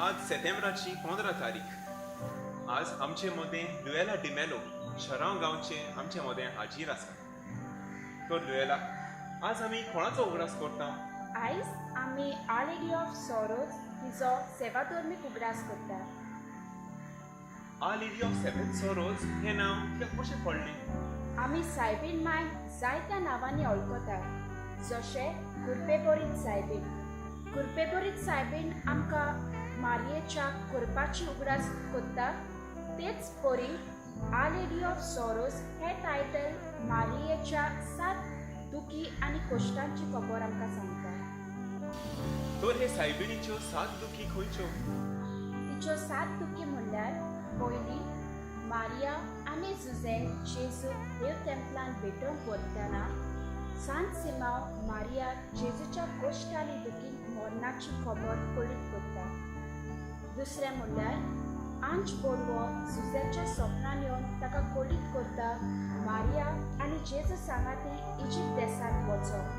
आज सप्टेंबराची 15 तारीख. आज आमचे मदें लुएला डिमेलो शराव गांवचे आमचे मदें हाजीर आसा. तर लुएला, आज आमी कोणाचो उगडास करता? आयज आमी आर लेडी ऑफ सॉरोज हिजो सेवाधर्मीक उगडास करता. आ लेडी ऑफ सेवन सॉरोज हे नाव कित्याक कशें पडलें? आमी सायबीण माय जायत्या नांवांनी वळखता, जशें कुर्पेबोरीत सायबीण. कुर्पेबोरीत सायबीण आमकां मारयेच्या कुरपाची उगडास करता. तेच परी आर लेडी ऑफ सॉरोज हे टायटल मारयेच्या 7 दुखी आनी कश्टांची खबर आमकां सांगता. तर हे सायबिणीच्यो 7 दुखी खंयच्यो? तिच्यो 7 दुखी म्हणल्यार पयली, मारिया आनी जुझे जेजू देव टेंपलान भेटोवंक वतना सांत सिमांव मारिया जेजूच्या कश्ट आनी दुखींत मरणाची खबर कळीत करता. दुसरें म्हणल्यार आंच बोरवो जुझेच्या सपनान येवन ताका कळीत करता मारिया आनी जेजू सांगाती इजिप्त देशांत वचोंक,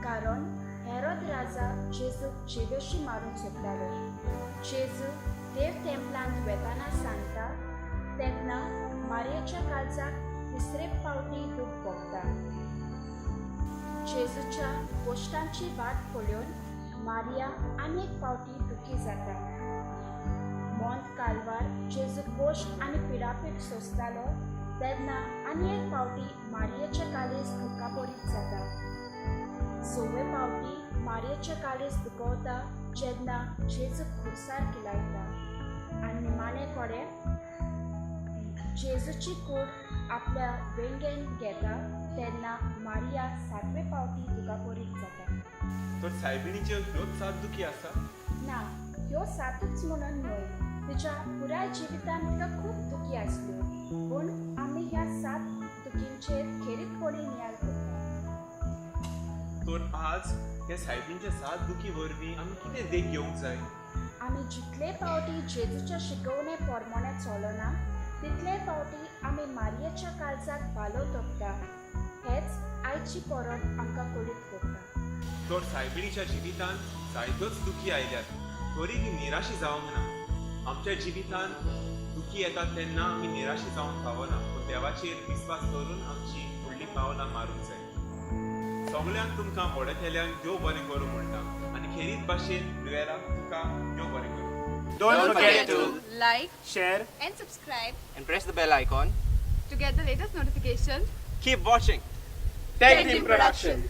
कारण हेरोद राजा जेजूक जिवेशी मारून सोदतालो. जेजू देव टेंपलांत वेताना सांगता तेन्ना मारयेच्या काळजाक तिसरे फावटी दूख भोगता. जेजूच्या कश्टांची वाट पळोवन मारिया आनी एक फावटी दुखी जाता. मोंत कालवार जेजू कश्ट आनी पिडापीड सोंसतालो तेन्ना आनी एक फावटी मारयेचे काळीज दुखाबरीत जाता. 6वे फावटी मारयेचे काळीज दुखवता जेन्ना जेजू खुर्सार किलायता. आनी निमाणे कोडे जेजूची कूड आपल्या वेंगेन घेता तेन्ना मारिया 7वे फावटी दुखाबरीत जाता. तर सायबिणीच्यो ह्योच 7 दुखी आसा? ना, ह्यो 7च म्हणून न्हय, तिच्या पुराय जिवितांत तिका खूब दुखी आसल्यो, पूण आमी ह्या 7 दुखींचेर खेरीतपणी नियाळ करता. तर आज ह्या सायबिणीच्या 7 दुखी वरवीं आमी कितें देख घेवंक जाय? आमी जितले फावटी जेजूच्या शिकवणे पोरमोणे चलोना तितले फावटी आमी मारयेच्या काळजाक भालो तोपता. हेच आयची परब आमकां कळीत करता. तर सायबिणीच्या जिवितांत जायत्योच दुखी आयल्यात, तरी निराशी जावंक ना. आमच्या जिवितांत दुखी येतात तेन्ना आमी निराशी जावंक फावना, पूण देवाचेर विस्वास दवरून आमची फुडलीं पावलां मारूंक जाय. सगळ्यांक तुमकां व्हडे केल्यांक देव बरें करूं म्हणटा आनी खेरीत भाशेन लुएला तुका देव बरें करूं. Don't forget to like share and subscribe and press the bell icon. to get the latest notification. Keep watching. Tech Team Production.